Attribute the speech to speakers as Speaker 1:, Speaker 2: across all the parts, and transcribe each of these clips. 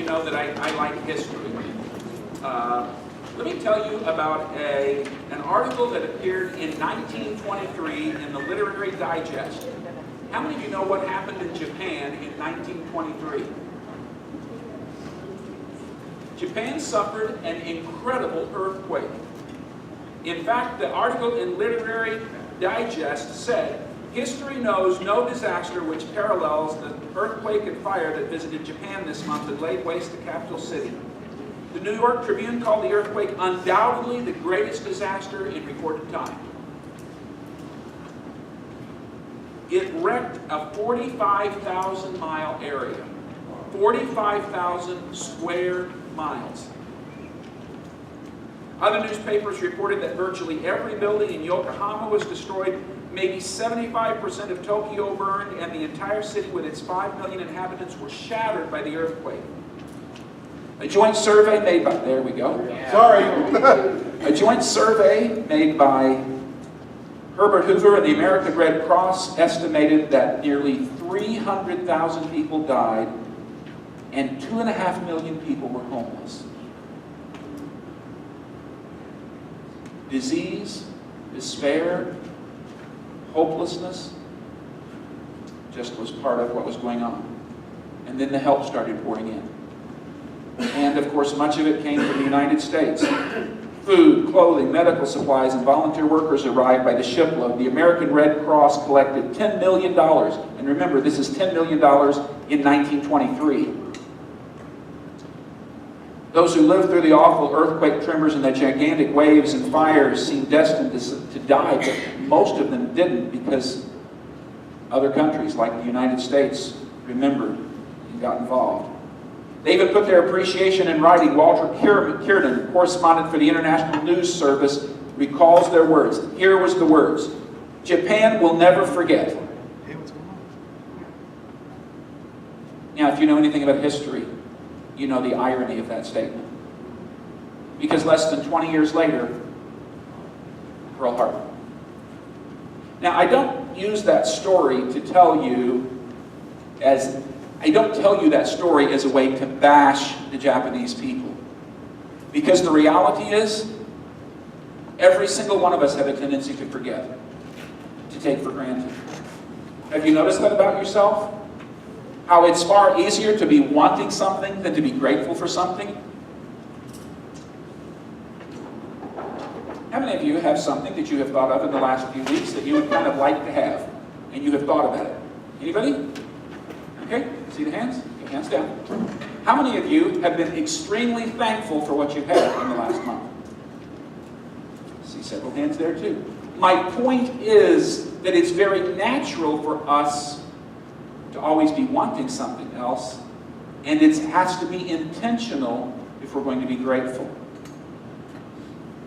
Speaker 1: you know that I like history. Let me tell you about an article that appeared in 1923 in the Literary Digest. How many of you know what happened in Japan in 1923? Japan suffered an incredible earthquake. In fact, the article in Literary Digest said, "History knows no disaster which parallels the earthquake and fire that visited Japan this month and laid waste the capital city." The New York Tribune called the earthquake undoubtedly the greatest disaster in recorded time. It wrecked a 45,000-mile area, 45,000 square miles. Other newspapers reported that virtually every building in Yokohama was destroyed, maybe 75% of Tokyo burned, and the entire city with its 5 million inhabitants were shattered by the earthquake. A joint survey made by, there we go.
Speaker 2: Yeah. Sorry.
Speaker 1: A joint survey made by Herbert Hoover and the American Red Cross estimated that nearly 300,000 people died and 2.5 million people were homeless. Disease, despair, hopelessness just was part of what was going on. And then the help started pouring in. And of course, much of it came from the United States. Food, clothing, medical supplies, and volunteer workers arrived by the shipload. The American Red Cross collected $10 million. And remember, this is $10 million in 1923. Those who lived through the awful earthquake tremors and the gigantic waves and fires seemed destined to die, but most of them didn't because other countries like the United States remembered and got involved. They even put their appreciation in writing. Walter Kiernan, correspondent for the International News Service, recalls their words. Here was the words: "Japan will never forget." Now, if you know anything about history, you know the irony of that statement. Because less than 20 years later, Pearl Harbor. Now, I don't use that story to tell you I don't tell you that story as a way to bash the Japanese people. Because the reality is, every single one of us have a tendency to forget, to take for granted. Have you noticed that about yourself? How it's far easier to be wanting something than to be grateful for something? How many of you have something that you have thought of in the last few weeks that you would kind of like to have, and you have thought about it? Anybody? Okay, see the hands? Keep hands down. How many of you have been extremely thankful for what you've had in the last month? See several hands there too. My point is that it's very natural for us to always be wanting something else, and it has to be intentional if we're going to be grateful.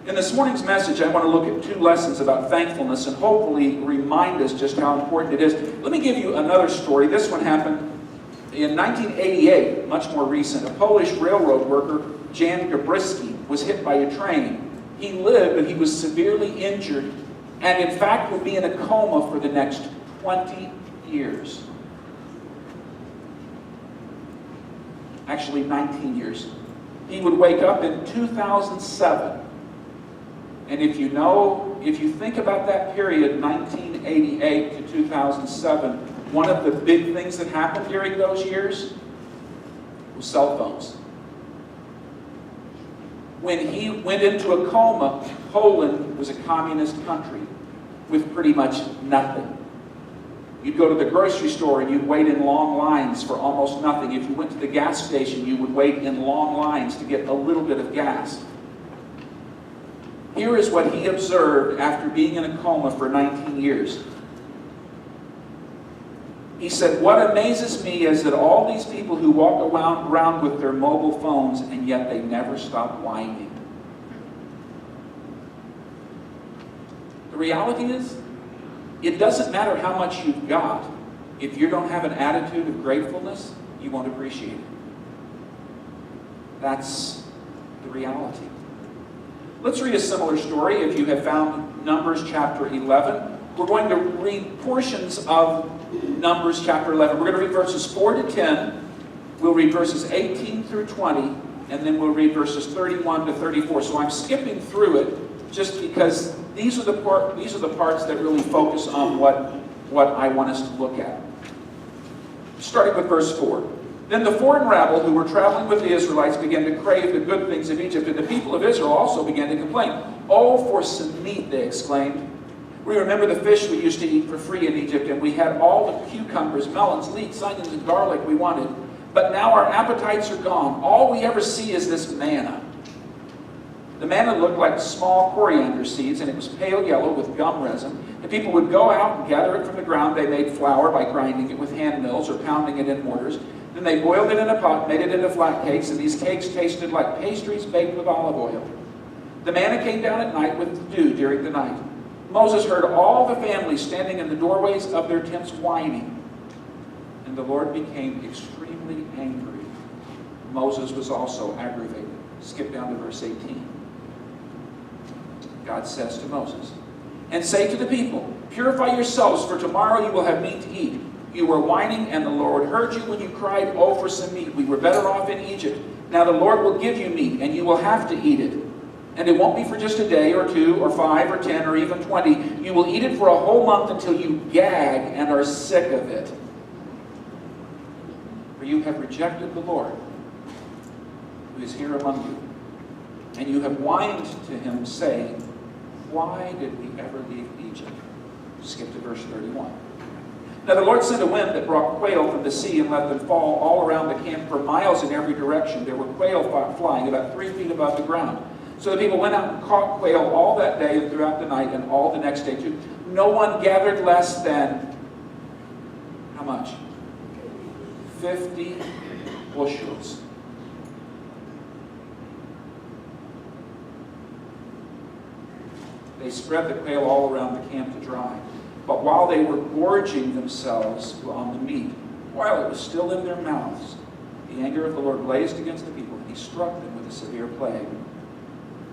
Speaker 1: In this morning's message, I want to look at 2 lessons about thankfulness and hopefully remind us just how important it is. Let me give you another story. This one happened in 1988, much more recent. A Polish railroad worker, Jan Gabryski, was hit by a train. He lived, but he was severely injured, and in fact will be in a coma for the next 20 years. Actually, 19 years. He would wake up in 2007. And if you think about that period, 1988 to 2007, one of the big things that happened during those years was cell phones. When he went into a coma, Poland was a communist country with pretty much nothing. You'd go to the grocery store and you'd wait in long lines for almost nothing. If you went to the gas station, you would wait in long lines to get a little bit of gas. Here is what he observed after being in a coma for 19 years. He said, "What amazes me is that all these people who walk around with their mobile phones, and yet they never stop whining." The reality is, it doesn't matter how much you've got. If you don't have an attitude of gratefulness, you won't appreciate it. That's the reality. Let's read a similar story. If you have found Numbers chapter 11, we're going to read portions of Numbers chapter 11. We're going to read verses 4 to 10 We'll read verses 18 through 20, and then we'll read verses 31 to 34. So I'm skipping through it just because these are the parts that really focus on what I want us to look at. Starting with verse 4. Then the foreign rabble who were traveling with the Israelites began to crave the good things of Egypt, and the people of Israel also began to complain. "Oh, for some meat," they exclaimed. "We remember the fish we used to eat for free in Egypt, and we had all the cucumbers, melons, leeks, onions, and garlic we wanted. But now our appetites are gone. All we ever see is this manna." The manna looked like small coriander seeds, and it was pale yellow with gum resin. The people would go out and gather it from the ground. They made flour by grinding it with hand mills or pounding it in mortars. Then they boiled it in a pot, made it into flat cakes, and these cakes tasted like pastries baked with olive oil. The manna came down at night with dew during the night. Moses heard all the families standing in the doorways of their tents whining, and the Lord became extremely angry. Moses was also aggravated. Skip down to verse 18. God says to Moses, "And say to the people, purify yourselves, for tomorrow you will have meat to eat. You were whining, and the Lord heard you when you cried, 'Oh, for some meat. We were better off in Egypt.' Now the Lord will give you meat, and you will have to eat it. And it won't be for just a day or 2 or 5 or 10 or even 20. You will eat it for a whole month until you gag and are sick of it. For you have rejected the Lord, who is here among you. And you have whined to him, saying, 'Why did we ever leave Egypt?'" Skip to verse 31. "Now the Lord sent a wind that brought quail from the sea and let them fall all around the camp for miles in every direction. There were quail flying about 3 feet above the ground. So the people went out and caught quail all that day and throughout the night and all the next day too. No one gathered less than, how much? 50 bushels. They spread the quail all around the camp to dry. But while they were gorging themselves on the meat, while it was still in their mouths, the anger of the Lord blazed against the people, and he struck them with a severe plague.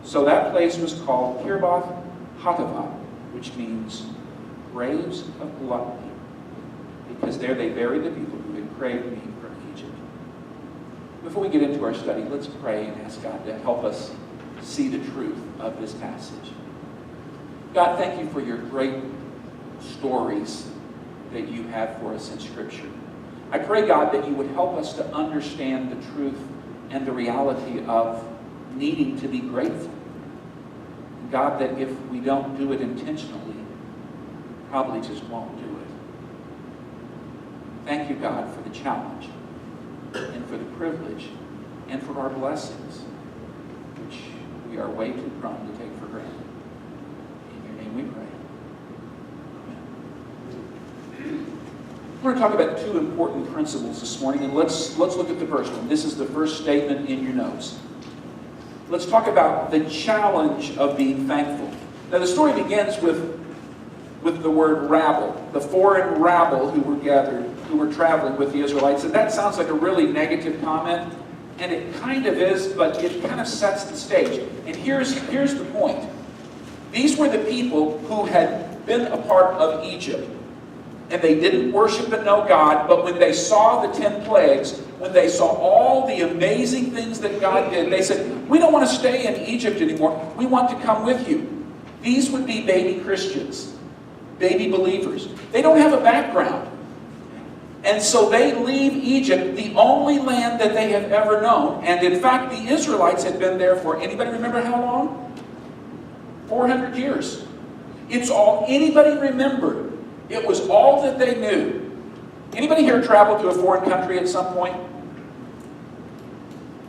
Speaker 1: So that place was called Kirbath Hatava, which means graves of gluttony, because there they buried the people who had craved meat from Egypt. Before we get into our study, let's pray and ask God to help us see the truth of this passage. God, thank you for your great stories that you have for us in Scripture. I pray, God, that you would help us to understand the truth and the reality of needing to be grateful. God, that if we don't do it intentionally, we probably just won't do it. Thank you, God, for the challenge and for the privilege and for our blessings, which we are way too prone to take for granted. In your name we pray. We're going to talk about 2 important principles this morning, and let's look at the first one. This is the first statement in your notes. Let's talk about the challenge of being thankful. Now, the story begins with the word rabble, the foreign rabble who were traveling with the Israelites. And that sounds like a really negative comment, and it kind of is, but it kind of sets the stage. And here's the point. These were the people who had been a part of Egypt, and they didn't worship and know God, but when they saw the 10 plagues, when they saw all the amazing things that God did, they said, "We don't want to stay in Egypt anymore. We want to come with you." These would be baby Christians, baby believers. They don't have a background. And so they leave Egypt, the only land that they have ever known. And in fact, the Israelites had been there for, anybody remember how long? 400 years. It's all anybody remembered. It was all that they knew. Anybody here travel to a foreign country at some point?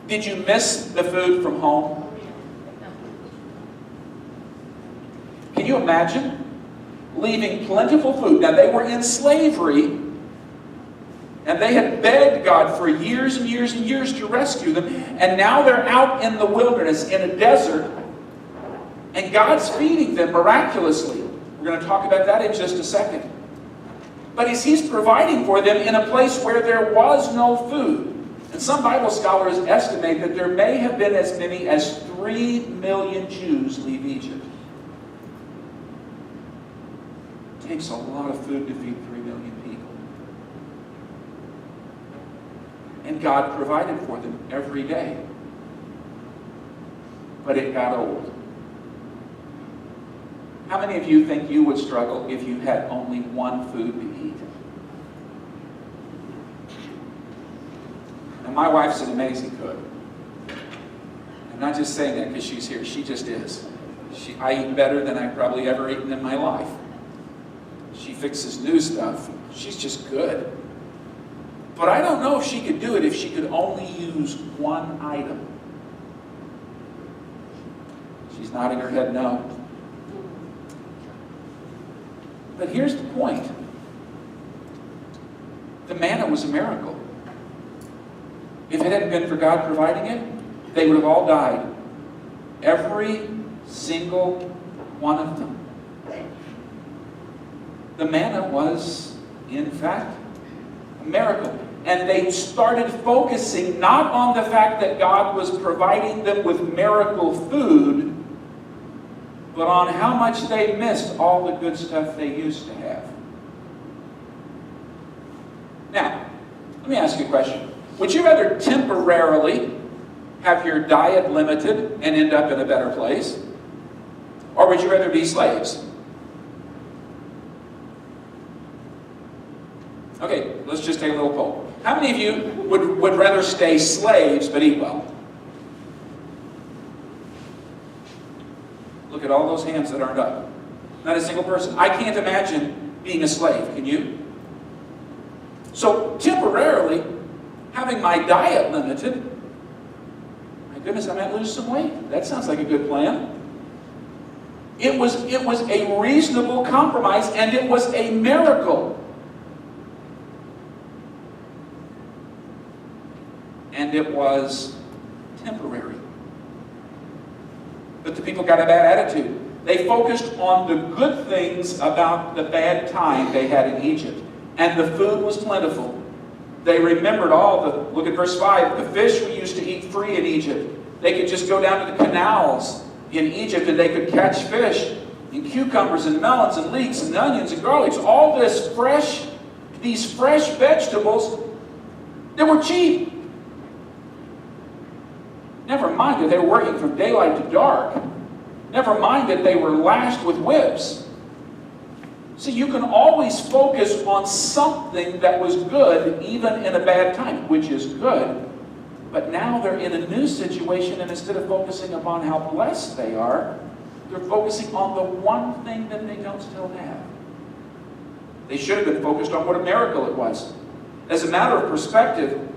Speaker 1: Did you miss the food from home? Can you imagine leaving plentiful food? Now, they were in slavery, and they had begged God for years and years and years to rescue them, and now they're out in the wilderness, in a desert, and God's feeding them miraculously. We're going to talk about that in just a second. But He's providing for them in a place where there was no food. And some Bible scholars estimate that there may have been as many as 3 million Jews leave Egypt. It takes a lot of food to feed 3 million people. And God provided for them every day. But it got old. How many of you think you would struggle if you had only one food to eat? And my wife's an amazing cook. I'm not just saying that because she's here. She just is. I eat better than I've probably ever eaten in my life. She fixes new stuff. She's just good. But I don't know if she could do it if she could only use one item. She's nodding her head no. But here's the point. The manna was a miracle. If it hadn't been for God providing it, they would have all died. Every single one of them. The manna was, in fact, a miracle. And they started focusing not on the fact that God was providing them with miracle food, but on how much they missed all the good stuff they used to have. Now, let me ask you a question. Would you rather temporarily have your diet limited and end up in a better place? Or would you rather be slaves? Okay, let's just take a little poll. How many of you would rather stay slaves but eat well? Look at all those hands that aren't up. Not a single person. I can't imagine being a slave. Can you? So temporarily, having my diet limited, my goodness, I might lose some weight. That sounds like a good plan. It was a reasonable compromise, and it was a miracle. And it was temporary. But the people got a bad attitude. They focused on the good things about the bad time they had in Egypt. And the food was plentiful. They remembered look at verse 5, the fish we used to eat free in Egypt. They could just go down to the canals in Egypt and they could catch fish and cucumbers and melons and leeks and onions and garlics. All these fresh vegetables that were cheap. Never mind that they were working from daylight to dark. Never mind that they were lashed with whips. See, you can always focus on something that was good even in a bad time, which is good. But now they're in a new situation, and instead of focusing upon how blessed they are, they're focusing on the one thing that they don't still have. They should have been focused on what a miracle it was. As a matter of perspective,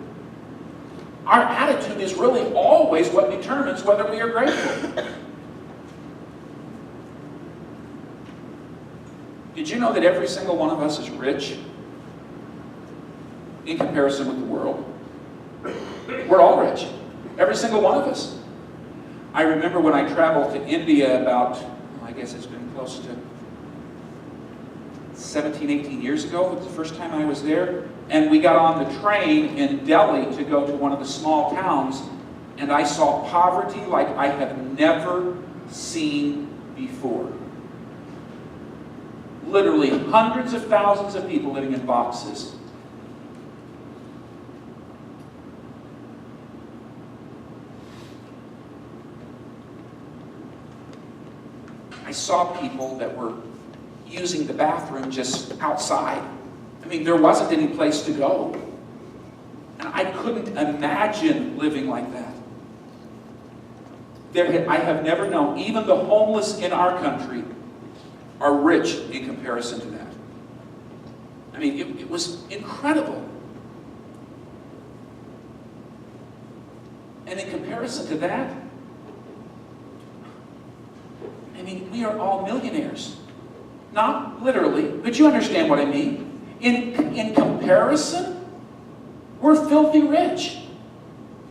Speaker 1: our attitude is really always what determines whether we are grateful. Did you know that every single one of us is rich in comparison with the world? We're all rich. Every single one of us. I remember when I traveled to India about, I guess it's been close to 17, 18 years ago. It was the first time I was there. And we got on the train in Delhi to go to one of the small towns. And I saw poverty like I have never seen before. Literally hundreds of thousands of people living in boxes. I saw people that were using the bathroom just outside. I mean, there wasn't any place to go. And I couldn't imagine living like that. I have never known, even the homeless in our country are rich in comparison to that. I mean, it was incredible. And in comparison to that, I mean, we are all millionaires. Not literally, but you understand what I mean. In comparison, we're filthy rich.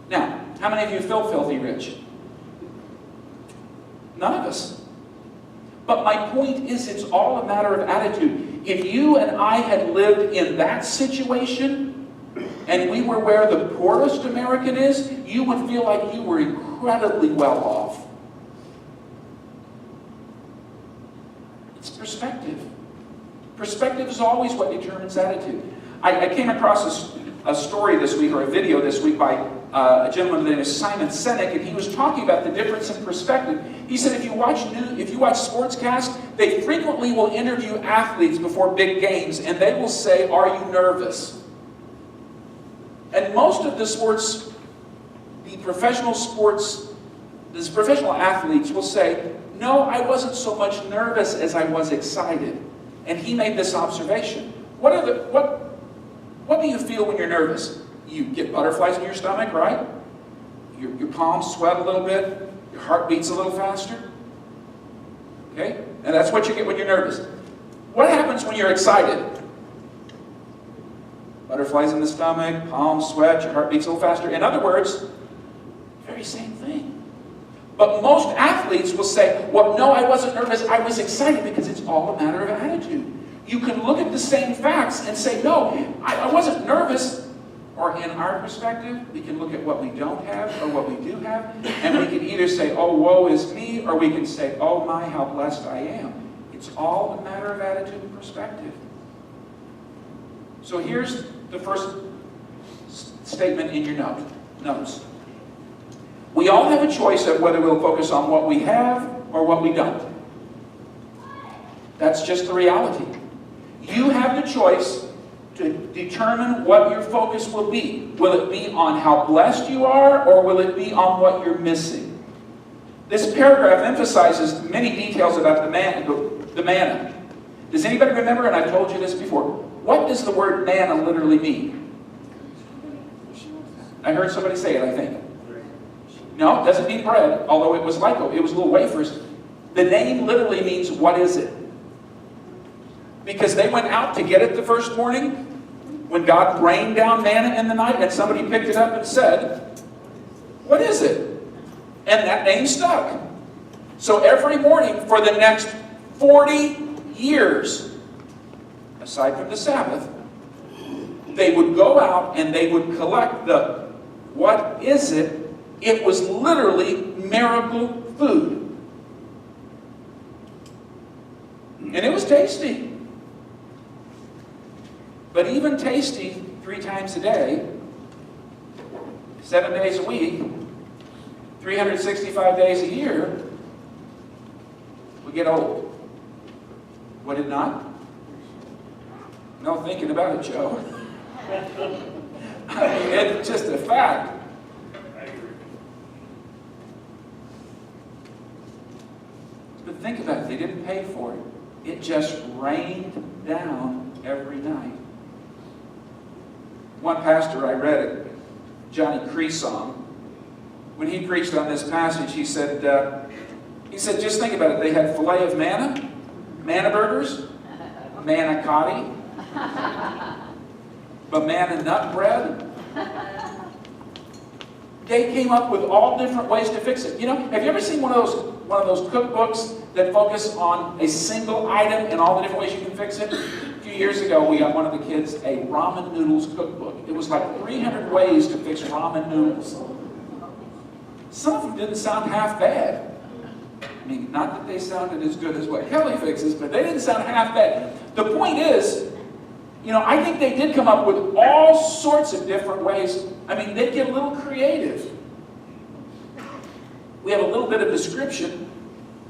Speaker 1: Now, how many of you feel filthy rich? None of us. But my point is, it's all a matter of attitude. If you and I had lived in that situation, and we were where the poorest American is, you would feel like you were incredibly well off. It's perspective. Perspective is always what determines attitude. I came across a story this week, or a video this week, by a gentleman named Simon Sinek, and he was talking about the difference in perspective. He said if you watch sportscasts, they frequently will interview athletes before big games, and they will say, "Are you nervous?" And most of the professional athletes will say, "No, I wasn't so much nervous as I was excited." And he made this observation. What do you feel when you're nervous? You get butterflies in your stomach, right? Your palms sweat a little bit. Your heart beats a little faster. Okay? And that's what you get when you're nervous. What happens when you're excited? Butterflies in the stomach, palms sweat, your heart beats a little faster. In other words, very same thing. But most athletes will say, "Well, no, I wasn't nervous. I was excited," because it's all a matter of attitude. You can look at the same facts and say, "No, I wasn't nervous." Or in our perspective, we can look at what we don't have or what we do have, and we can either say, "Oh, woe is me," or we can say, "Oh my, how blessed I am." It's all a matter of attitude and perspective. So here's the first statement in your notes. We all have a choice of whether we'll focus on what we have or what we don't. That's just the reality. You have the choice to determine what your focus will be. Will it be on how blessed you are, or will it be on what you're missing? This paragraph emphasizes many details about the manna. Does anybody remember, and I've told you this before, what does the word manna literally mean? I heard somebody say it, I think. No, it doesn't mean bread, although it was it was little wafers. The name literally means, what is it? Because they went out to get it the first morning, when God rained down manna in the night, and somebody picked it up and said, "What is it?" And that name stuck. So every morning for the next 40 years, aside from the Sabbath, they would go out and they would collect the "what is it?" It was literally miracle food. And it was tasty. But even tasty 3 times a day, 7 days a week, 365 days a year, would get old. Would it not? No thinking about it, Joe. I mean, it's just a fact. But think about it, they didn't pay for it. It just rained down every night. One pastor I read it, Johnny Creason, when he preached on this passage, he said, just think about it. They had filet of manna, manna burgers, manicotti, banana nut bread. They came up with all different ways to fix it. You know, have you ever seen one of those cookbooks that focus on a single item and all the different ways you can fix it? A few years ago, we got one of the kids a ramen noodles cookbook. It was like 300 ways to fix ramen noodles. Some of them didn't sound half bad. I mean, not that they sounded as good as what Kelly fixes, but they didn't sound half bad. The point is, you know, I think they did come up with all sorts of different ways. I mean, they get a little creative. We have a little bit of description.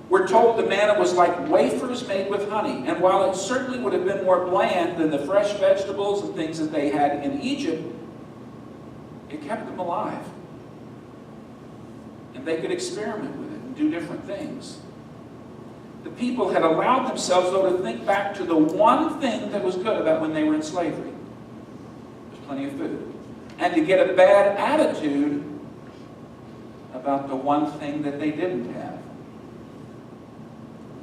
Speaker 1: We're told the manna was like wafers made with honey. And while it certainly would have been more bland than the fresh vegetables and things that they had in Egypt, it kept them alive. And they could experiment with it and do different things. The people had allowed themselves, though, to think back to the one thing that was good about when they were in slavery. There's plenty of food. And to get a bad attitude about the one thing that they didn't have.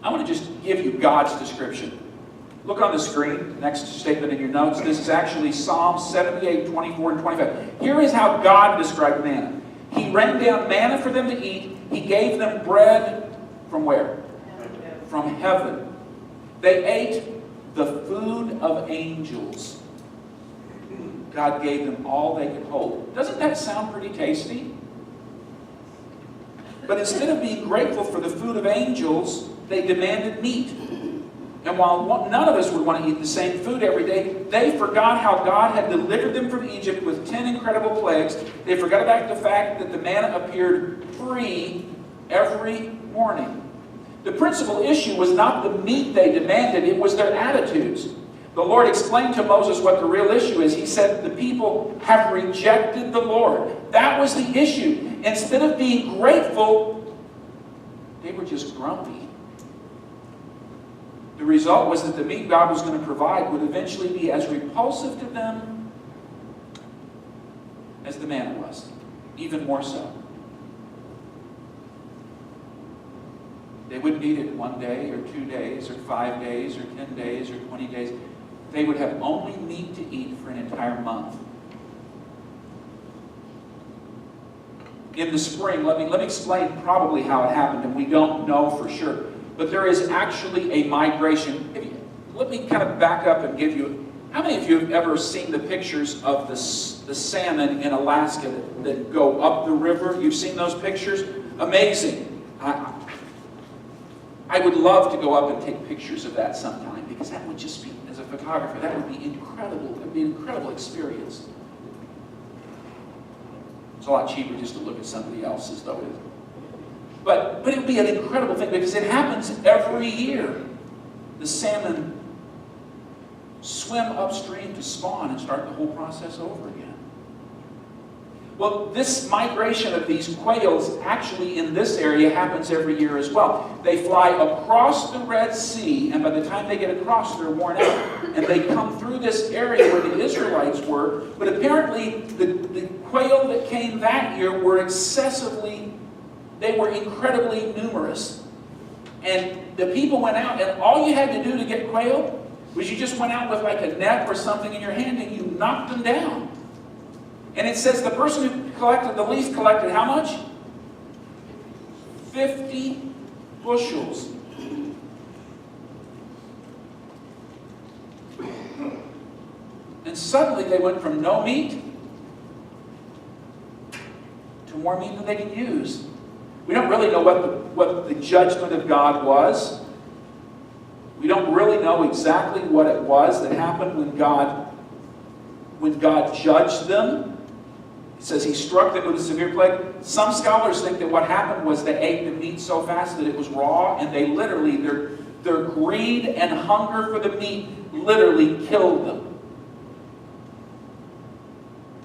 Speaker 1: I want to just give you God's description. Look on the screen, next statement in your notes. This is actually Psalm 78, 24, and 25. Here is how God described manna. He rained down manna for them to eat. He gave them bread from where? From heaven. They ate the food of angels. God gave them all they could hold. Doesn't that sound pretty tasty? But instead of being grateful for the food of angels, they demanded meat. And And while none of us would want to eat the same food every day, they forgot how God had delivered them from Egypt with 10 incredible plagues. They forgot about the fact that the manna appeared free every morning. The principal issue was not the meat they demanded, it was their attitudes. The Lord explained to Moses what the real issue is. He said, the people have rejected the Lord. That was the issue. Instead of being grateful, they were just grumpy. The result was that the meat God was going to provide would eventually be as repulsive to them as the manna was, even more so. They wouldn't eat it 1 day or 2 days or 5 days or 10 days or 20 days. They would have only meat to eat for an entire month. In the spring, let me explain probably how it happened, and we don't know for sure. But there is actually a migration. Let me kind of back up and give you, how many of you have ever seen the pictures of the salmon in Alaska that go up the river? You've seen those pictures? Amazing. I would love to go up and take pictures of that sometime, because that would just be, as a photographer, that would be incredible. It would be an incredible experience. It's a lot cheaper just to look at somebody else's, though. But it would be an incredible thing, because it happens every year. The salmon swim upstream to spawn and start the whole process over again. Well, this migration of these quails actually in this area happens every year as well. They fly across the Red Sea, and by the time they get across, they're worn out. And they come through this area where the Israelites were, but apparently the quail that came that year were incredibly numerous. And the people went out, and all you had to do to get quail was you just went out with like a net or something in your hand and you knocked them down. And it says the person who collected the least collected how much? 50 bushels. And suddenly they went from no meat to more meat than they could use. We don't really know what the judgment of God was. We don't really know exactly what it was that happened when God judged them. It says he struck them with a severe plague. Some scholars think that what happened was they ate the meat so fast that it was raw, and they literally, their greed and hunger for the meat literally killed them.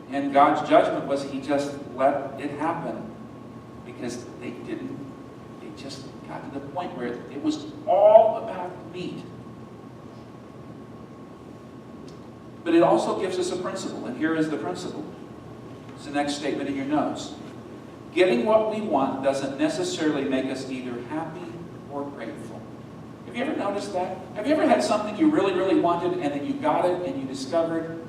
Speaker 1: And God's judgment was he just let it happen because they just got to the point where it was all about meat. But it also gives us a principle, and here is the principle. It's the next statement in your notes. Getting what we want doesn't necessarily make us either happy or grateful. Have you ever noticed that? Have you ever had something you really, really wanted, and then you got it, and you discovered,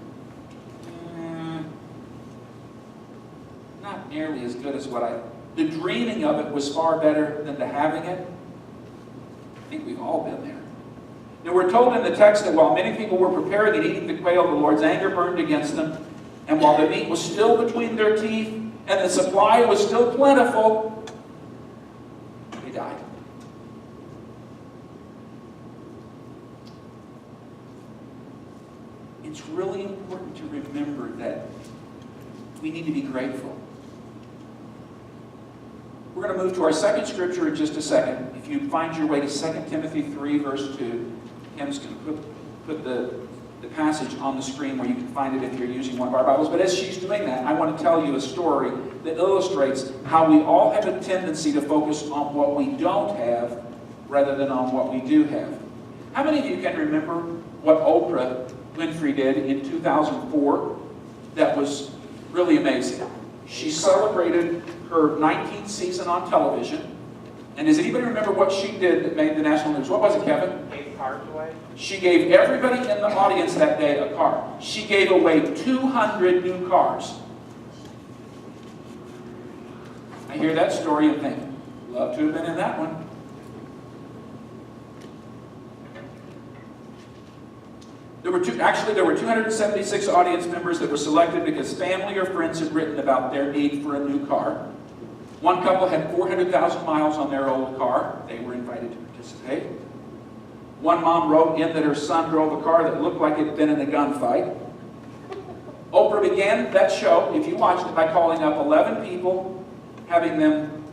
Speaker 1: not nearly as good as the dreaming of it was far better than the having it? I think we've all been there. Now we're told in the text that while many people were preparing and eating the quail, the Lord's anger burned against them. And while the meat was still between their teeth and the supply was still plentiful, they died. It's really important to remember that we need to be grateful. We're going to move to our second scripture in just a second. If you find your way to 2 Timothy 3, verse 2, Kim's going to put the passage on the screen where you can find it if you're using one of our Bibles. But as she's doing that, I want to tell you a story that illustrates how we all have a tendency to focus on what we don't have rather than on what we do have. How many of you can remember what Oprah Winfrey did in 2004 that was really amazing? She celebrated her 19th season on television. And does anybody remember what she did that made the national news? What was it, Kevin?
Speaker 2: Gave cars away.
Speaker 1: She gave everybody in the audience that day a car. She gave away 200 new cars. I hear that story and think, love to have been in that one. There were 276 audience members that were selected because family or friends had written about their need for a new car. One couple had 400,000 miles on their old car. They were invited to participate. One mom wrote in that her son drove a car that looked like it had been in a gunfight. Oprah began that show, if you watched it, by calling up 11 people, having them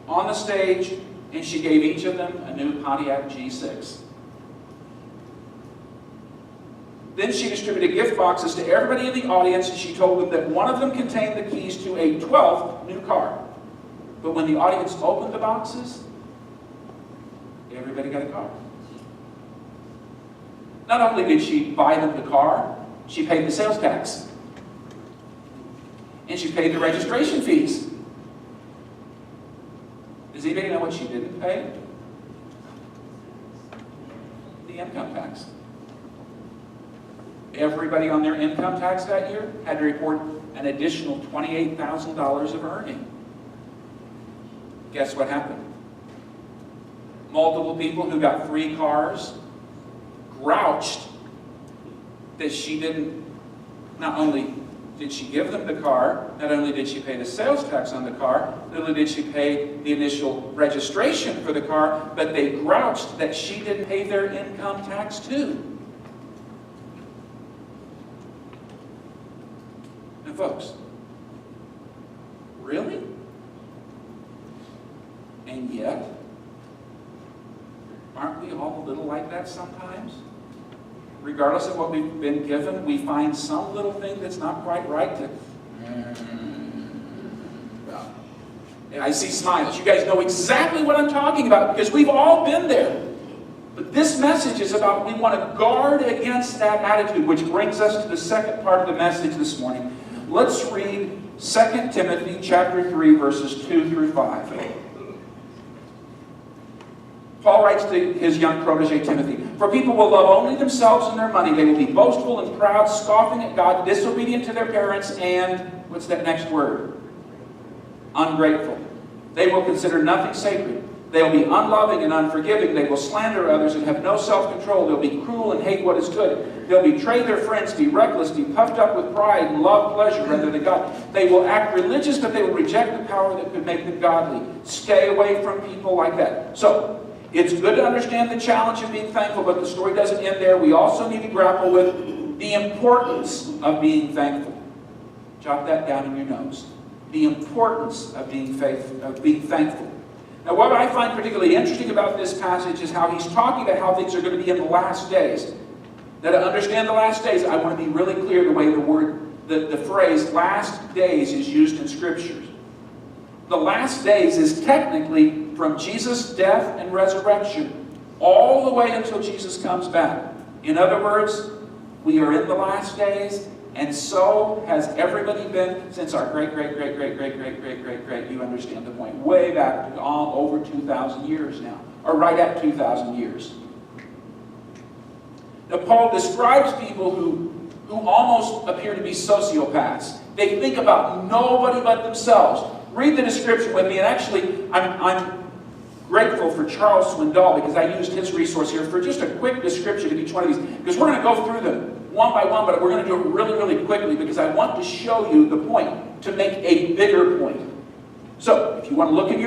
Speaker 1: on the stage, and she gave each of them a new Pontiac G6. Then she distributed gift boxes to everybody in the audience, and she told them that one of them contained the keys to a 12th new car. But when the audience opened the boxes, everybody got a car. Not only did she buy them the car, she paid the sales tax. And she paid the registration fees. Does anybody know what she didn't pay? The income tax. Everybody on their income tax that year had to report an additional $28,000 of earning. Guess what happened? Multiple people who got 3 cars grouched that she didn't, not only did she give them the car, not only did she pay the sales tax on the car, not only did she pay the initial registration for the car, but they grouched that she didn't pay their income tax too. And folks, really? And yet, aren't we all a little like that sometimes? Regardless of what we've been given, we find some little thing that's not quite right to... Yeah, I see smiles. You guys know exactly what I'm talking about because we've all been there. But this message is about we want to guard against that attitude, which brings us to the second part of the message this morning. Let's read 2 Timothy chapter 3, verses 2 through 5. Paul writes to his young protege Timothy, "For people will love only themselves and their money. They will be boastful and proud, scoffing at God, disobedient to their parents, and," what's that next word? "Ungrateful. They will consider nothing sacred. They will be unloving and unforgiving. They will slander others and have no self-control. They'll be cruel and hate what is good. They'll betray their friends, be reckless, be puffed up with pride, and love pleasure rather than God. They will act religious, but they will reject the power that could make them godly." Stay away from people like that. So, it's good to understand the challenge of being thankful, but the story doesn't end there. We also need to grapple with the importance of being thankful. Jot that down in your notes. The importance of being thankful. Now, what I find particularly interesting about this passage is how he's talking about how things are going to be in the last days. Now, to understand the last days, I want to be really clear the way the phrase "last days" is used in Scriptures. The last days is technically from Jesus' death and resurrection all the way until Jesus comes back. In other words, we are in the last days, and so has everybody been since our great, you understand the point, way back to over 2,000 years now, or right at 2,000 years. Now, Paul describes people who almost appear to be sociopaths. They think about nobody but themselves. Read the description with me, and actually, I'm grateful for Charles Swindoll because I used his resource here for just a quick description of each one of these, because we're going to go through them one by one, but we're going to do it really, really quickly because I want to show you the point, to make a bigger point. So, if you want to look in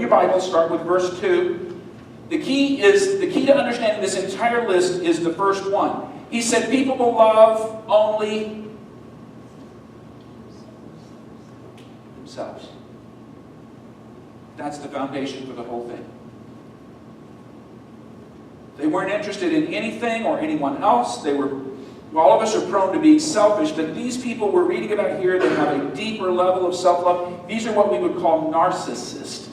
Speaker 1: your Bible, start with verse 2. The key to understanding this entire list is the first one. He said, people will love only themselves. That's the foundation for the whole thing. They weren't interested in anything or anyone else. All of us are prone to being selfish, but these people we're reading about here that have a deeper level of self-love, these are what we would call narcissists.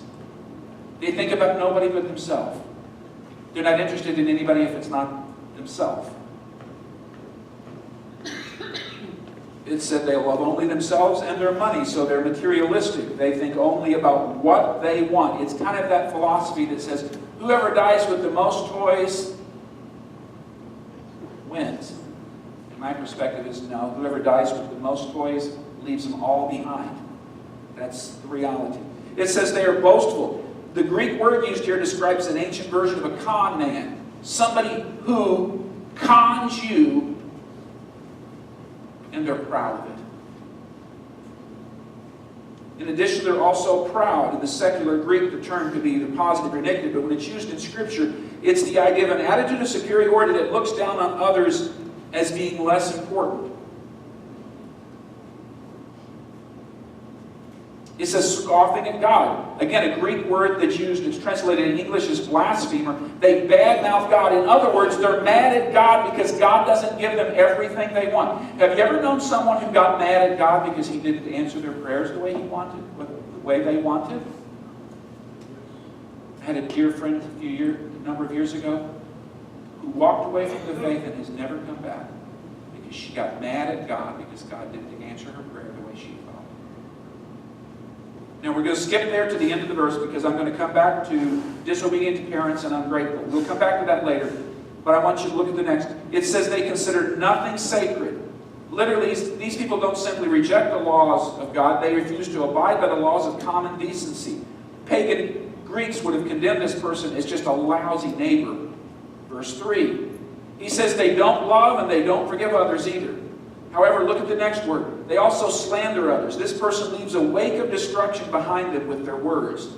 Speaker 1: They think about nobody but themselves. They're not interested in anybody if it's not themselves. It said they love only themselves and their money, so they're materialistic. They think only about what they want. It's kind of that philosophy that says, whoever dies with the most toys wins. My perspective is no. Whoever dies with the most toys leaves them all behind. That's the reality. It says they are boastful. The Greek word used here describes an ancient version of a con man. Somebody who cons you, and they're proud of it. In addition, they're also proud. In the secular Greek, the term could be either positive or negative, but when it's used in Scripture, It's the idea of an attitude of superiority that looks down on others as being less important. It says scoffing at God. Again, a Greek word that's used, it's translated in English as blasphemer. They badmouth God. In other words, they're mad at God because God doesn't give them everything they want. Have you ever known someone who got mad at God because He didn't answer their prayers the way He wanted, the way they wanted? I had a dear friend a number of years ago who walked away from the faith and has never come back because she got mad at God because God didn't answer her prayer the way she thought. Now we're going to skip there to the end of the verse because I'm going to come back to disobedient to parents and ungrateful. We'll come back to that later. But I want you to look at the next. It says they consider nothing sacred. Literally, these people don't simply reject the laws of God. They refuse to abide by the laws of common decency. Pagan Greeks would have condemned this person as just a lousy neighbor. Verse 3. He says they don't love and they don't forgive others either. However, look at the next word. They also slander others. This person leaves a wake of destruction behind them with their words.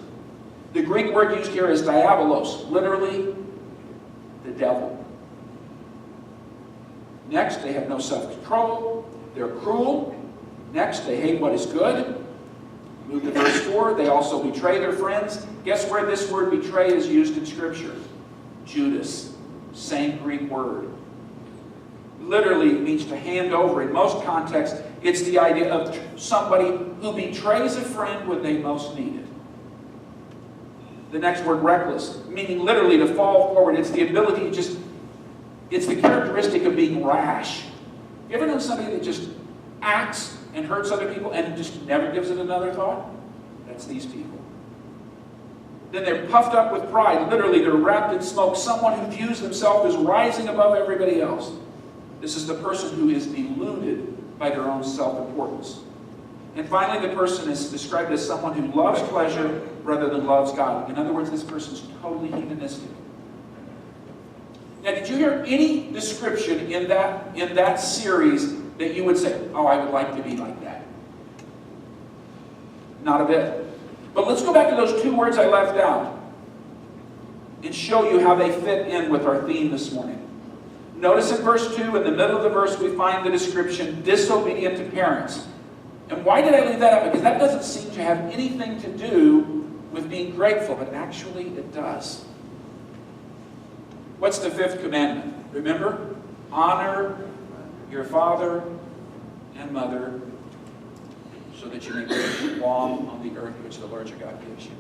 Speaker 1: The Greek word used here is diabolos, literally the devil. Next, they have no self-control. They're cruel. Next, they hate what is good. Move to verse 4. They also betray their friends. Guess where this word betray is used in Scripture? Judas. Same Greek word. Literally means to hand over. In most contexts, it's the idea of somebody who betrays a friend when they most need it. The next word, reckless, meaning literally to fall forward. It's the ability to it's the characteristic of being rash. You ever know somebody that just acts and hurts other people and just never gives it another thought? That's these people. Then they're puffed up with pride. Literally, they're wrapped in smoke. Someone who views themselves as rising above everybody else. This is the person who is deluded by their own self-importance. And finally, the person is described as someone who loves pleasure rather than loves God. In other words, this person is totally hedonistic. Now, did you hear any description in that series that you would say, oh, I would like to be like that? Not a bit. But let's go back to those two words I left out and show you how they fit in with our theme this morning. Notice in verse 2, in the middle of the verse, we find the description, disobedient to parents. And why did I leave that out? Because that doesn't seem to have anything to do with being grateful, but actually it does. What's the fifth commandment? Remember? Honor your father and mother so that you may live long on the earth which the Lord your God gives you.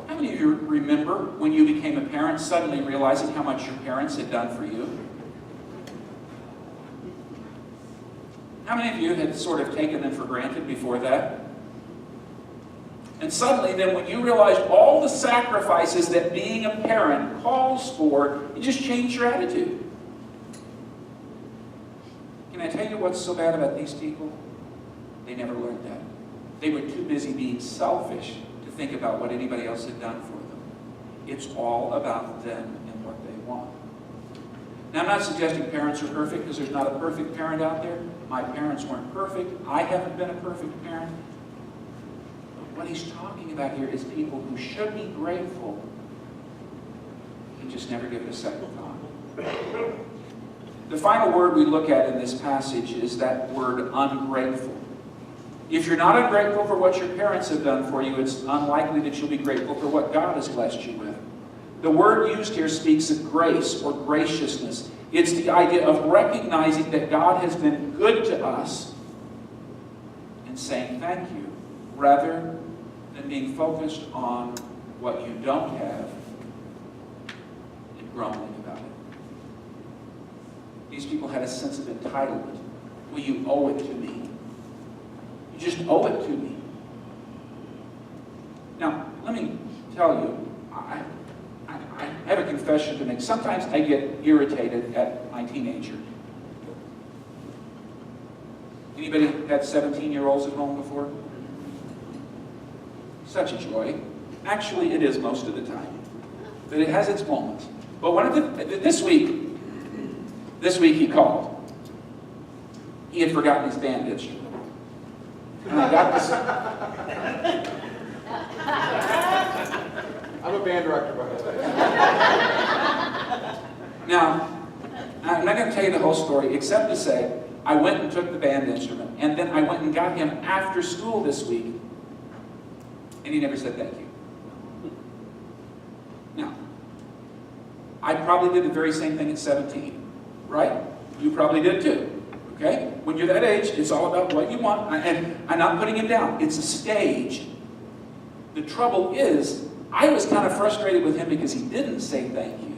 Speaker 1: How many of you remember when you became a parent suddenly realizing how much your parents had done for you? How many of you had sort of taken them for granted before that? And suddenly then when you realized all the sacrifices that being a parent calls for, you just changed your attitude. Can I tell you what's so bad about these people? They never learned that. They were too busy being selfish to think about what anybody else had done for them. It's all about them and what they want. Now, I'm not suggesting parents are perfect because there's not a perfect parent out there. My parents weren't perfect. I haven't been a perfect parent. But what he's talking about here is people who should be grateful and just never give it a second thought. The final word we look at in this passage is that word ungrateful. If you're not ungrateful for what your parents have done for you, it's unlikely that you'll be grateful for what God has blessed you with. The word used here speaks of grace or graciousness. It's the idea of recognizing that God has been good to us and saying thank you, rather than being focused on what you don't have and grumbling about it. These people had a sense of entitlement. Well, you owe it to me. You just owe it to me. Now, let me tell you, I have a confession to make. Sometimes I get irritated at my teenager. Anybody had 17-year-olds at home before? Such a joy. Actually, it is most of the time. But it has its moments. But this week he called. He had forgotten his band instrument. And I got this.
Speaker 2: I'm a band director, by the way.
Speaker 1: Now, I'm not going to tell you the whole story, except to say, I went and took the band instrument, and then I went and got him after school this week, and he never said thank you. Now, I probably did the very same thing at 17, right? You probably did too, okay? When you're that age, it's all about what you want, and I'm not putting him down. It's a stage. The trouble is, I was kind of frustrated with him because he didn't say thank you.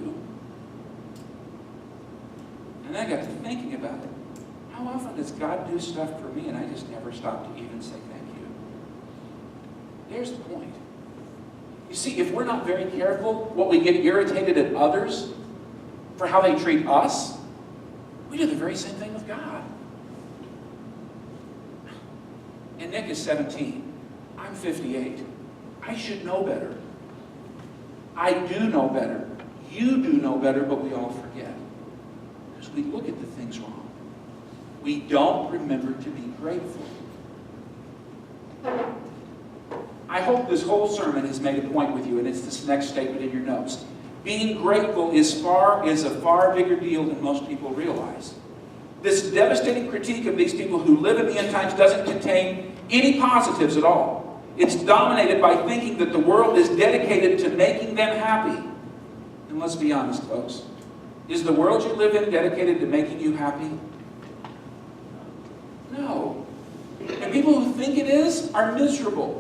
Speaker 1: And then I got to thinking about it. How often does God do stuff for me and I just never stop to even say thank you? There's the point. You see, if we're not very careful, what we get irritated at others for how they treat us, we do the very same thing with God. And Nick is 17. I'm 58. I should know better. I do know better. You do know better, but we all forget. Because we look at the things wrong. We don't remember to be grateful. I hope this whole sermon has made a point with you, and it's this next statement in your notes. Being grateful is a far bigger deal than most people realize. This devastating critique of these people who live in the end times doesn't contain any positives at all. It's dominated by thinking that the world is dedicated to making them happy. And let's be honest, folks. Is the world you live in dedicated to making you happy? No. And people who think it is are miserable.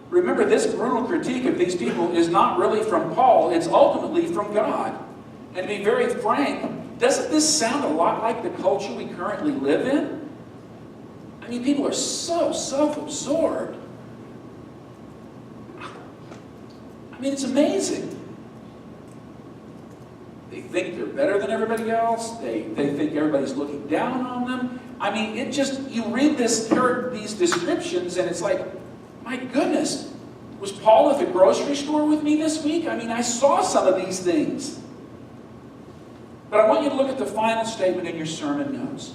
Speaker 1: Remember, this brutal critique of these people is not really from Paul, it's ultimately from God. And to be very frank, doesn't this sound a lot like the culture we currently live in? I mean, people are so self-absorbed. I mean, it's amazing. They think they're better than everybody else. They think everybody's looking down on them. I mean, you read these descriptions and it's like, my goodness, was Paul at the grocery store with me this week? I mean, I saw some of these things. But I want you to look at the final statement in your sermon notes.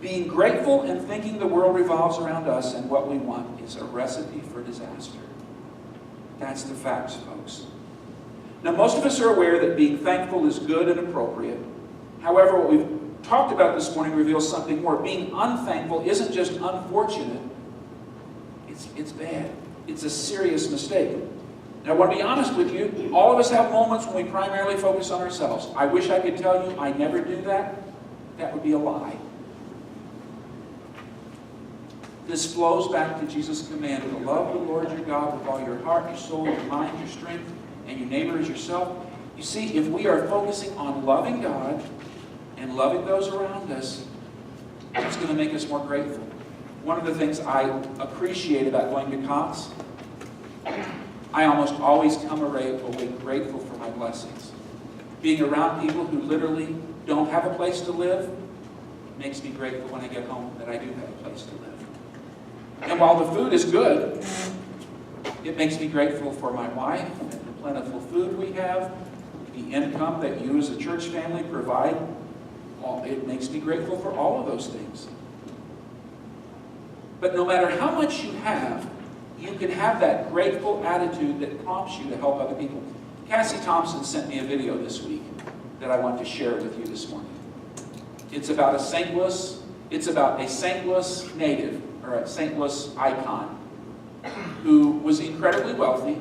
Speaker 1: Being grateful and thinking the world revolves around us and what we want is a recipe for disaster. That's the facts, folks. Now, most of us are aware that being thankful is good and appropriate. However, what we've talked about this morning reveals something more. Being unthankful isn't just unfortunate. It's bad. It's a serious mistake. Now, I want to be honest with you. All of us have moments when we primarily focus on ourselves. I wish I could tell you I never do that. That would be a lie. This flows back to Jesus' command to love the Lord your God with all your heart, your soul, your mind, your strength, and your neighbor as yourself. You see, if we are focusing on loving God and loving those around us, it's going to make us more grateful. One of the things I appreciate about going to Cox, I almost always come away grateful for my blessings. Being around people who literally don't have a place to live makes me grateful when I get home that I do have a place to live. And while the food is good, it makes me grateful for my wife and the plentiful food we have, the income that you as a church family provide. It makes me grateful for all of those things. But no matter how much you have, you can have that grateful attitude that prompts you to help other people. Cassie Thompson sent me a video this week that I want to share with you this morning. It's about a St. Louis native, or a St. Louis icon, who was incredibly wealthy,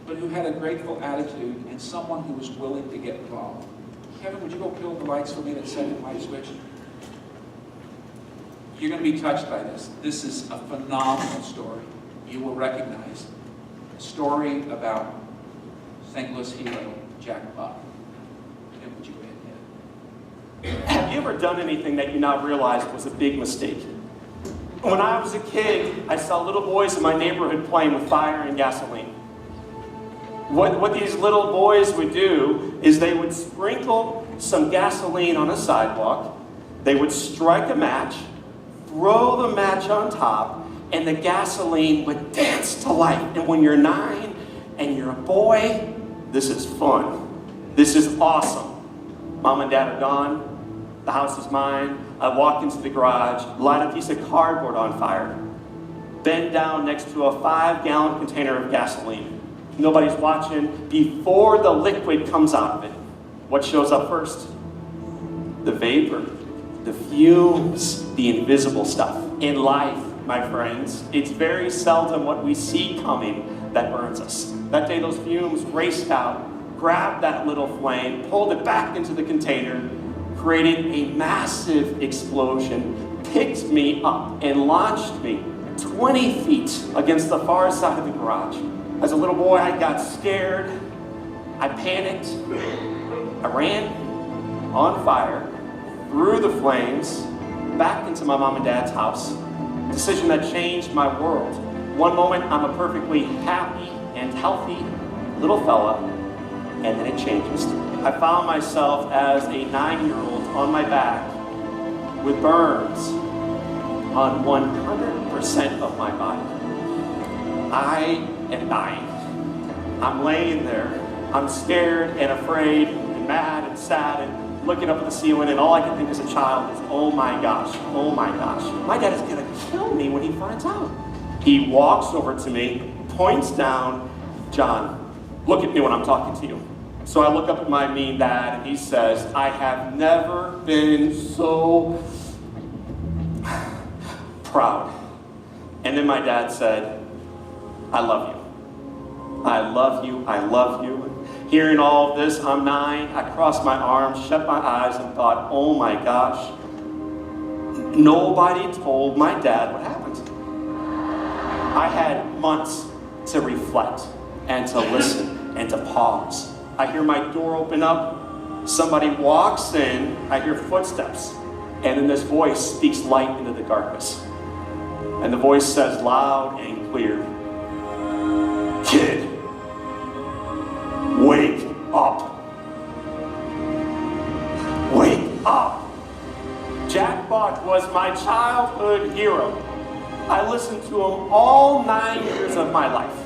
Speaker 1: but who had a grateful attitude and someone who was willing to get involved. Kevin, would you go kill the lights for me, that second light switch? You're going to be touched by this. This is a phenomenal story. You will recognize a story about St. Louis hero Jack Buck. Kevin, would you go ahead?
Speaker 3: Have you ever done anything that you now realized was a big mistake? When I was a kid, I saw little boys in my neighborhood playing with fire and gasoline. What these little boys would do is they would sprinkle some gasoline on a sidewalk, they would strike a match, throw the match on top, and the gasoline would dance to life. And when you're 9 and you're a boy, this is fun. This is awesome. Mom and Dad are gone. The house is mine. I walk into the garage, light a piece of cardboard on fire, bend down next to a 5-gallon container of gasoline. Nobody's watching. Before the liquid comes out of it, what shows up first? The vapor, the fumes, the invisible stuff. In life, my friends, it's very seldom what we see coming that burns us. That day, those fumes raced out, grabbed that little flame, pulled it back into the container, created a massive explosion, picked me up, and launched me 20 feet against the far side of the garage. As a little boy, I got scared, I panicked, I ran on fire, through the flames, back into my mom and dad's house. A decision that changed my world. One moment, I'm a perfectly happy and healthy little fella, and then it changes. I found myself as a 9-year-old on my back with burns on 100% of my body. I am dying. I'm laying there. I'm scared and afraid and mad and sad and looking up at the ceiling, and all I can think as a child is, oh my gosh, my dad is gonna kill me when he finds out. He walks over to me, points down, John, look at me when I'm talking to you. So I look up at my mean dad, and he says, I have never been so proud. And then my dad said, I love you. I love you, I love you. Hearing all of this, I'm 9, I crossed my arms, shut my eyes, and thought, oh my gosh, nobody told my dad what happened. I had months to reflect and to listen and to pause. I hear my door open up, somebody walks in, I hear footsteps, and then this voice speaks light into the darkness. And the voice says loud and clear, kid, wake up. Wake up. Jack Buck was my childhood hero. I listened to him all 9 years of my life.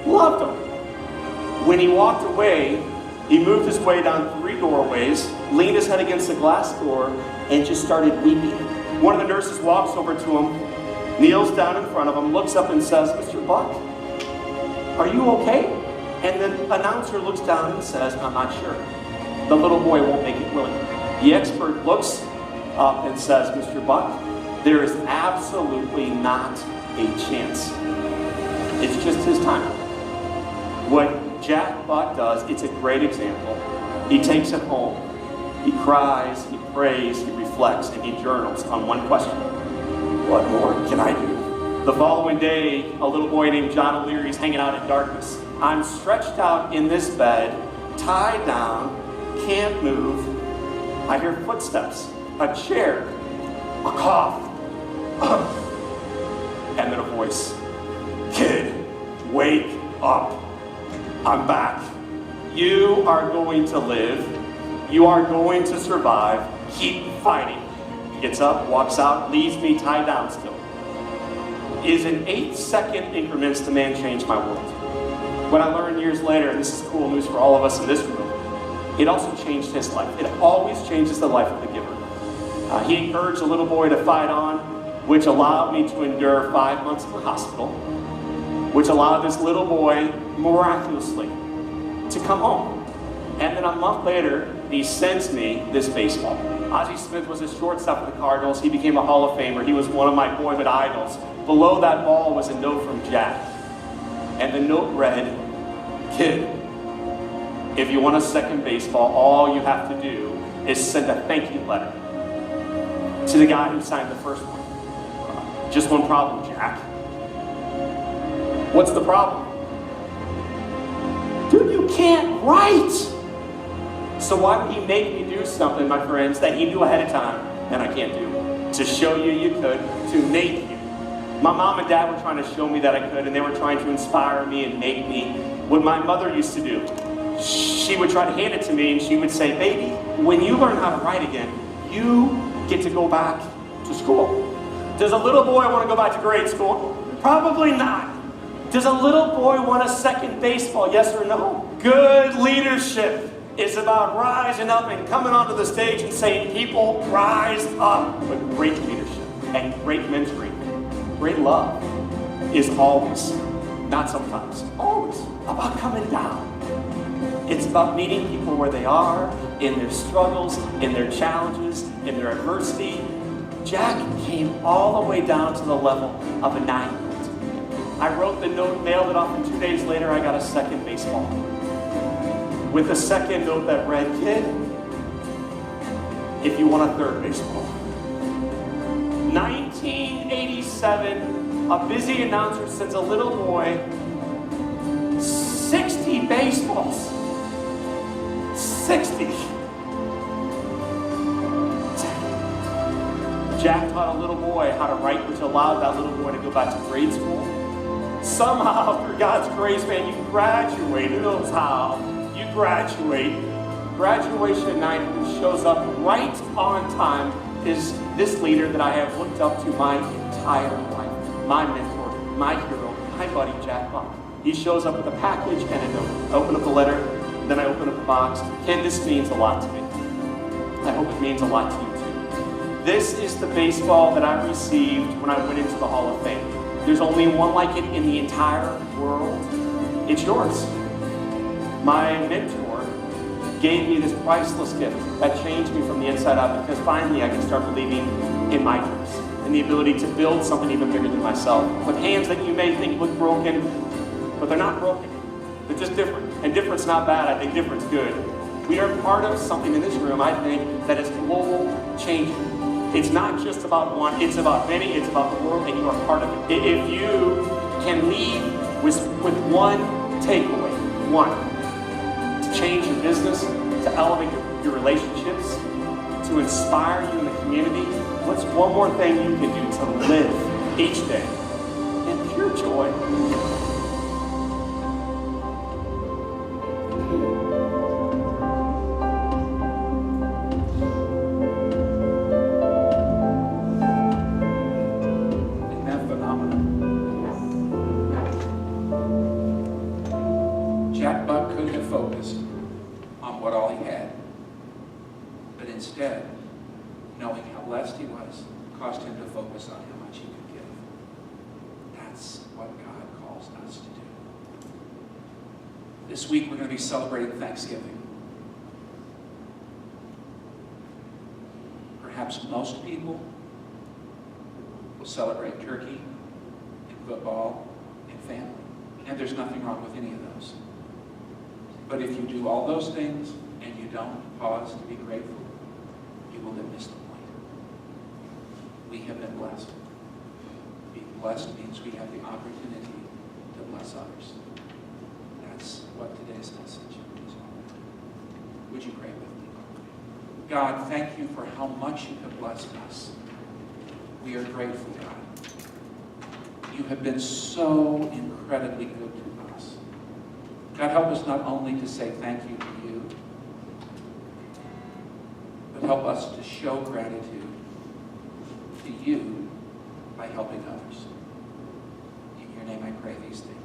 Speaker 3: Loved him. When he walked away, he moved his way down 3 doorways, leaned his head against the glass door, and just started weeping. One of the nurses walks over to him, kneels down in front of him, looks up and says, Mr. Buck, are you okay? And the announcer looks down and says, I'm not sure. The little boy won't make it willing. The expert looks up and says, Mr. Buck, there is absolutely not a chance. It's just his time. What Jack Buck does, it's a great example. He takes it home. He cries, he prays, he reflects, and he journals on one question. What more can I do? The following day, a little boy named John O'Leary is hanging out in darkness. I'm stretched out in this bed, tied down, can't move. I hear footsteps, a chair, a cough, and then a voice. Kid, wake up. I'm back. You are going to live. You are going to survive. Keep fighting. He gets up, walks out, leaves me tied down still. Is in 8-second increments the man changed my world. What I learned years later, and this is cool news for all of us in this room, it also changed his life. It always changes the life of the giver. He encouraged a little boy to fight on, which allowed me to endure 5 months in the hospital, which allowed this little boy, miraculously, to come home. And then a month later, he sends me this baseball. Ozzie Smith was a shortstop for the Cardinals. He became a Hall of Famer. He was one of my boyhood idols. Below that ball was a note from Jack. And the note read, kid, if you want a second baseball, all you have to do is send a thank you letter to the guy who signed the first one. Just one problem, Jack. What's the problem? Dude, you can't write. So why would he make me do something, my friends, that he knew ahead of time and I can't do? To show you could, to make you. My mom and dad were trying to show me that I could, and they were trying to inspire me and make me. What my mother used to do, she would try to hand it to me and she would say, baby, when you learn how to write again, you get to go back to school. Does a little boy want to go back to grade school? Probably not. Does a little boy want a second baseball, yes or no? Good leadership is about rising up and coming onto the stage and saying, people, rise up. But great leadership and great mentoring, great love is always, not sometimes, always about coming down. It's about meeting people where they are, in their struggles, in their challenges, in their adversity. Jack came all the way down to the level of a 9-year-old. I wrote the note, mailed it off, and 2 days later I got a second baseball. With a second note that read, kid, if you want a third baseball. 1987, a busy announcer sends a little boy 60 baseballs. 60. Jack taught a little boy how to write, which allowed that little boy to go back to grade school. Somehow, through God's grace, man, you graduate. Who knows how? You graduate. Graduation night, who shows up right on time, is this leader that I have looked up to my entire life. My mentor, my hero, my buddy, Jack Buck. He shows up with a package and a note. I open up the letter, then I open up the box. Kid, this means a lot to me. I hope it means a lot to you too. This is the baseball that I received when I went into the Hall of Fame. There's only one like it in the entire world. It's yours. My mentor gave me this priceless gift that changed me from the inside out, because finally I can start believing in my dreams and the ability to build something even bigger than myself. With hands that you may think look broken, but they're not broken. They're just different. And different's not bad, I think different's good. We are part of something in this room, I think, that is global changing. It's not just about one, it's about many, it's about the world, and you are part of it. If you can leave with one takeaway, one, to change your business, to elevate your relationships, to inspire you in the community, what's one more thing you can do to live each day in pure joy?
Speaker 1: Jack Buck could have focused on what all he had, but instead, knowing how blessed he was, caused him to focus on how much he could give. That's what God calls us to do. This week we're going to be celebrating Thanksgiving. Perhaps most people will celebrate turkey and football and family, and there's nothing wrong with any of those. But if you do all those things and you don't pause to be grateful, you will have missed the point. We have been blessed. Being blessed means we have the opportunity to bless others. That's what today's message is all about. Would you pray with me? God, thank you for how much you have blessed us. We are grateful, God. You have been so incredibly good to us. God, help us not only to say thank you to you, but help us to show gratitude to you by helping others. In your name I pray these things.